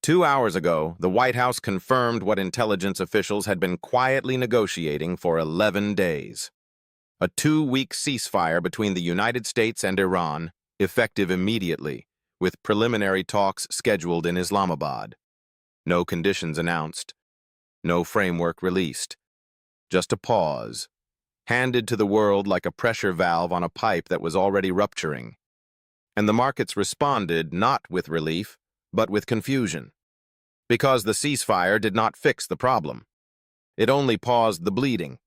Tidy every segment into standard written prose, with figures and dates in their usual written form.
2 hours ago, the White House confirmed what intelligence officials had been quietly negotiating for 11 days. A 2-week ceasefire between the United States and Iran, effective immediately, with preliminary talks scheduled in Islamabad. No conditions announced. No framework released. Just a pause, handed to the world like a pressure valve on a pipe that was already rupturing. And the markets responded not with relief, but with confusion. Because the ceasefire did not fix the problem. It only paused the bleeding.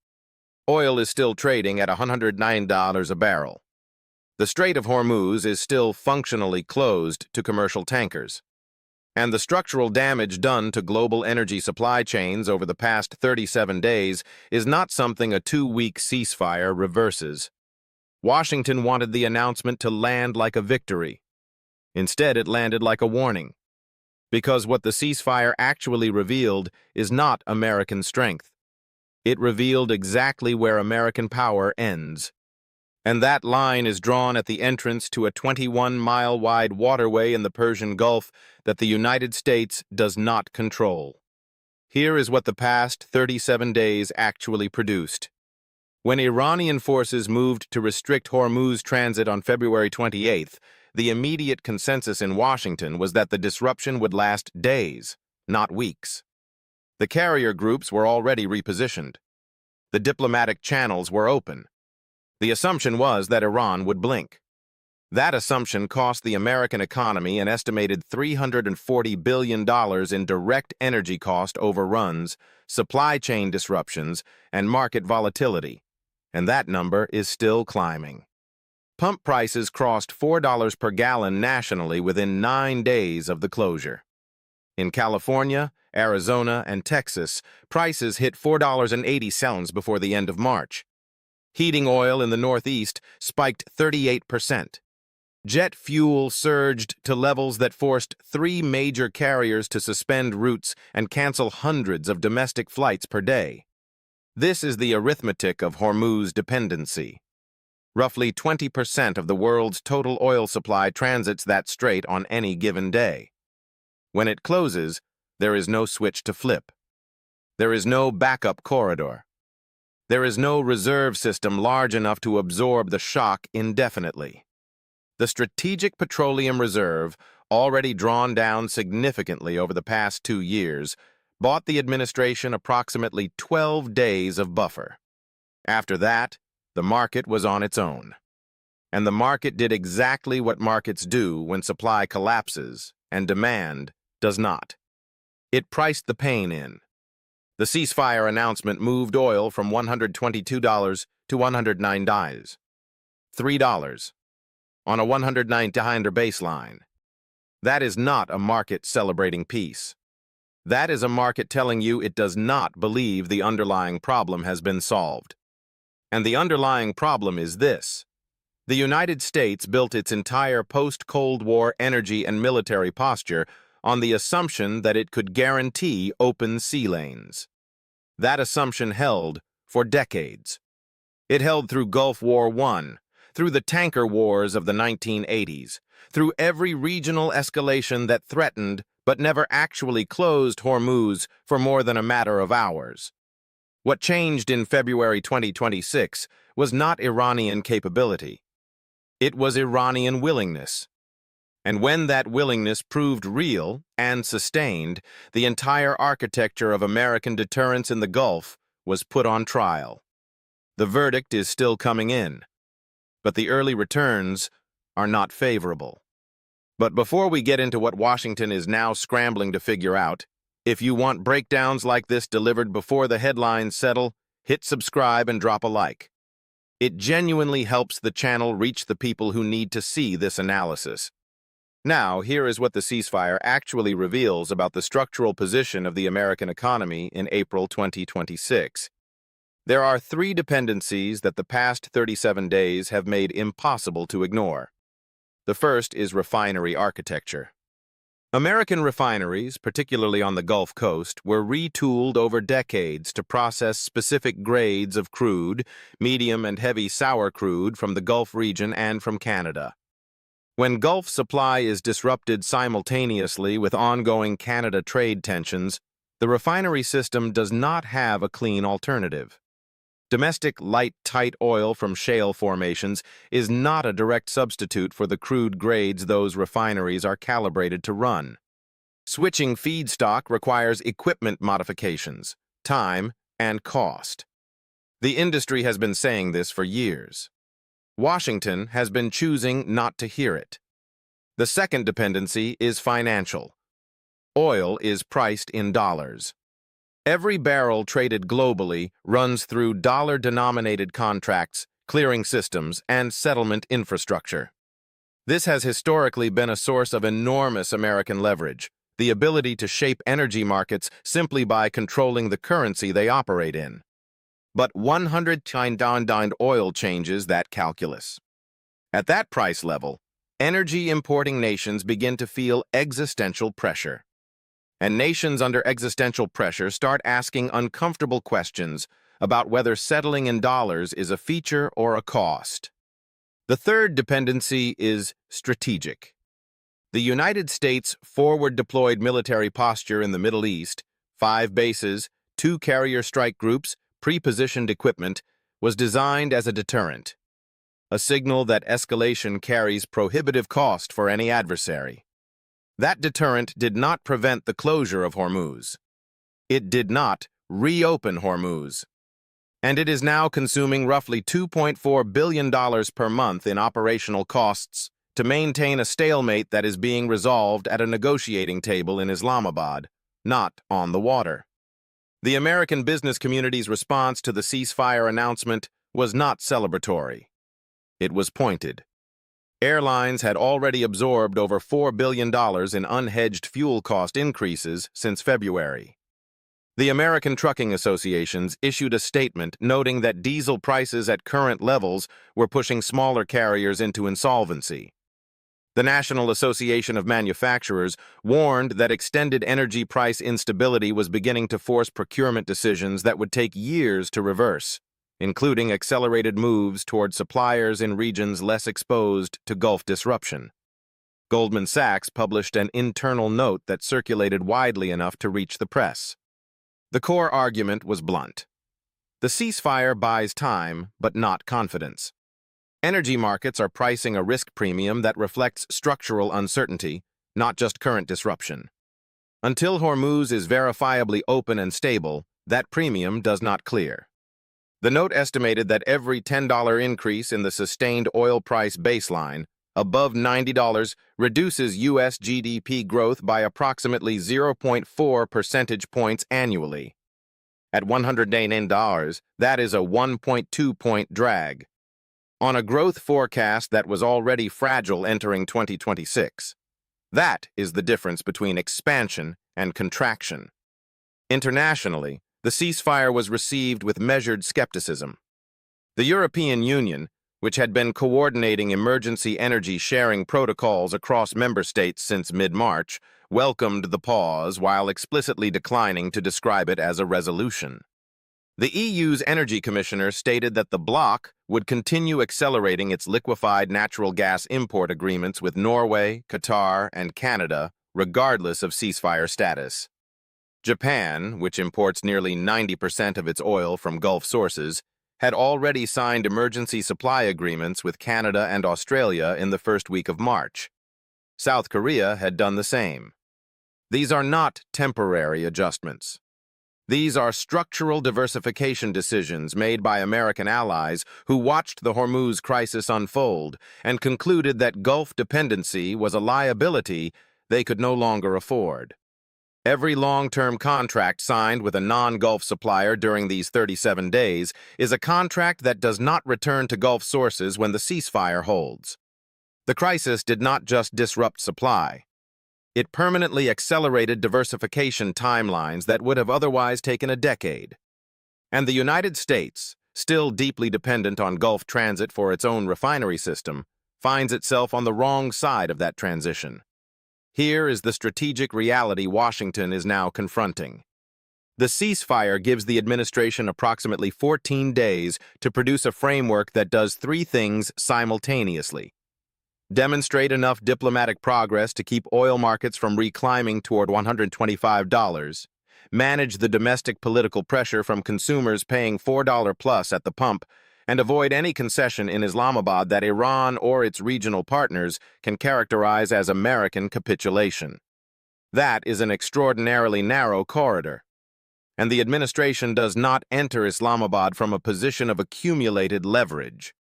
Oil is still trading at $109 a barrel. The Strait of Hormuz is still functionally closed to commercial tankers. And the structural damage done to global energy supply chains over the past 37 days is not something a 2-week ceasefire reverses. Washington wanted the announcement to land like a victory. Instead, it landed like a warning. Because what the ceasefire actually revealed is not American strength. It revealed exactly where American power ends. And that line is drawn at the entrance to a 21-mile-wide waterway in the Persian Gulf that the United States does not control. Here is what the past 37 days actually produced. When Iranian forces moved to restrict Hormuz transit on February 28th, the immediate consensus in Washington was that the disruption would last days, not weeks. The carrier groups were already repositioned. The diplomatic channels were open. The assumption was that Iran would blink. That assumption cost the American economy an estimated $340 billion in direct energy cost overruns, supply chain disruptions, and market volatility. And that number is still climbing. Pump prices crossed $4 per gallon nationally within 9 days of the closure. In California, Arizona, and Texas, prices hit $4.80 before the end of March. Heating oil in the Northeast spiked 38%. Jet fuel surged to levels that forced 3 major carriers to suspend routes and cancel hundreds of domestic flights per day. This is the arithmetic of Hormuz dependency. Roughly 20% of the world's total oil supply transits that strait on any given day. When it closes, there is no switch to flip. There is no backup corridor. There is no reserve system large enough to absorb the shock indefinitely. The Strategic Petroleum Reserve, already drawn down significantly over the past 2 years, bought the administration approximately 12 days of buffer. After that, the market was on its own. And the market did exactly what markets do when supply collapses and demand does not. It priced the pain in. The ceasefire announcement moved oil from $122 to $109. $3 on a $109 baseline. That is not a market celebrating peace. That is a market telling you it does not believe the underlying problem has been solved. And the underlying problem is this. The United States built its entire post-Cold War energy and military posture on the assumption that it could guarantee open sea lanes. That assumption held for decades. It held through Gulf War I, through the tanker wars of the 1980s, through every regional escalation that threatened but never actually closed Hormuz for more than a matter of hours. What changed in February 2026 was not Iranian capability. It was Iranian willingness. And when that willingness proved real and sustained, the entire architecture of American deterrence in the Gulf was put on trial. The verdict is still coming in, but the early returns are not favorable. But before we get into what Washington is now scrambling to figure out, if you want breakdowns like this delivered before the headlines settle, hit subscribe and drop a like. It genuinely helps the channel reach the people who need to see this analysis. Now, here is what the ceasefire actually reveals about the structural position of the American economy in April 2026. There are 3 dependencies that the past 37 days have made impossible to ignore. The first is refinery architecture. American refineries, particularly on the Gulf Coast, were retooled over decades to process specific grades of crude, medium and heavy sour crude from the Gulf region and from Canada. When Gulf supply is disrupted simultaneously with ongoing Canada trade tensions, the refinery system does not have a clean alternative. Domestic light, tight oil from shale formations is not a direct substitute for the crude grades those refineries are calibrated to run. Switching feedstock requires equipment modifications, time, and cost. The industry has been saying this for years. Washington has been choosing not to hear it. The second dependency is financial. Oil is priced in dollars. Every barrel traded globally runs through dollar-denominated contracts, clearing systems, and settlement infrastructure. This has historically been a source of enormous American leverage, the ability to shape energy markets simply by controlling the currency they operate in. But 100 oil changes that calculus. At that price level, energy-importing nations begin to feel existential pressure. And nations under existential pressure start asking uncomfortable questions about whether settling in dollars is a feature or a cost. The third dependency is strategic. The United States' forward-deployed military posture in the Middle East, 5 bases, 2 carrier strike groups, pre-positioned equipment, was designed as a deterrent, a signal that escalation carries prohibitive cost for any adversary. That deterrent did not prevent the closure of Hormuz. It did not reopen Hormuz. And it is now consuming roughly $2.4 billion per month in operational costs to maintain a stalemate that is being resolved at a negotiating table in Islamabad, not on the water. The American business community's response to the ceasefire announcement was not celebratory. It was pointed. Airlines had already absorbed over $4 billion in unhedged fuel cost increases since February. The American Trucking Associations issued a statement noting that diesel prices at current levels were pushing smaller carriers into insolvency. The National Association of Manufacturers warned that extended energy price instability was beginning to force procurement decisions that would take years to reverse, including accelerated moves toward suppliers in regions less exposed to Gulf disruption. Goldman Sachs published an internal note that circulated widely enough to reach the press. The core argument was blunt. The ceasefire buys time, but not confidence. Energy markets are pricing a risk premium that reflects structural uncertainty, not just current disruption. Until Hormuz is verifiably open and stable, that premium does not clear. The note estimated that every $10 increase in the sustained oil price baseline, above $90, reduces U.S. GDP growth by approximately 0.4 percentage points annually. At $100, that is a 1.2-point drag on a growth forecast that was already fragile entering 2026. That is the difference between expansion and contraction. Internationally, the ceasefire was received with measured skepticism. The European Union, which had been coordinating emergency energy sharing protocols across member states since mid-March, welcomed the pause while explicitly declining to describe it as a resolution. The EU's Energy Commissioner stated that the bloc would continue accelerating its liquefied natural gas import agreements with Norway, Qatar, and Canada, regardless of ceasefire status. Japan, which imports nearly 90% of its oil from Gulf sources, had already signed emergency supply agreements with Canada and Australia in the first week of March. South Korea had done the same. These are not temporary adjustments. These are structural diversification decisions made by American allies who watched the Hormuz crisis unfold and concluded that Gulf dependency was a liability they could no longer afford. Every long-term contract signed with a non-Gulf supplier during these 37 days is a contract that does not return to Gulf sources when the ceasefire holds. The crisis did not just disrupt supply. It permanently accelerated diversification timelines that would have otherwise taken a decade. And the United States, still deeply dependent on Gulf transit for its own refinery system, finds itself on the wrong side of that transition. Here is the strategic reality Washington is now confronting. The ceasefire gives the administration approximately 14 days to produce a framework that does 3 things simultaneously. demonstrate enough diplomatic progress to keep oil markets from reclimbing toward $125, manage the domestic political pressure from consumers paying $4 plus at the pump, and avoid any concession in Islamabad that Iran or its regional partners can characterize as American capitulation. That is an extraordinarily narrow corridor, and the administration does not enter Islamabad from a position of accumulated leverage.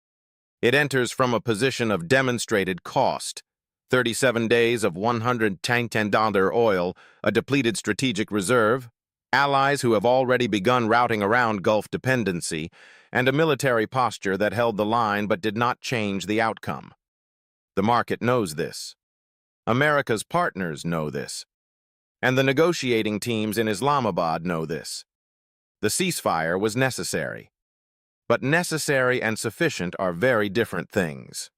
It enters from a position of demonstrated cost. 37 days of $110 oil, a depleted strategic reserve, allies who have already begun routing around Gulf dependency, and a military posture that held the line but did not change the outcome. The market knows this. America's partners know this. And the negotiating teams in Islamabad know this. The ceasefire was necessary. But necessary and sufficient are very different things.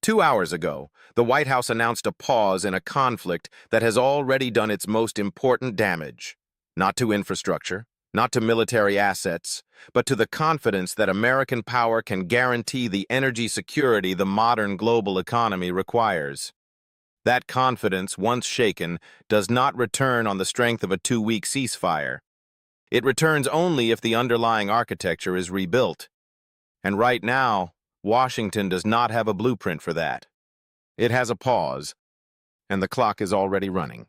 2 hours ago, the White House announced a pause in a conflict that has already done its most important damage, not to infrastructure, not to military assets, but to the confidence that American power can guarantee the energy security the modern global economy requires. That confidence, once shaken, does not return on the strength of a 2-week ceasefire. It returns only if the underlying architecture is rebuilt. And right now, Washington does not have a blueprint for that. It has a pause, and the clock is already running.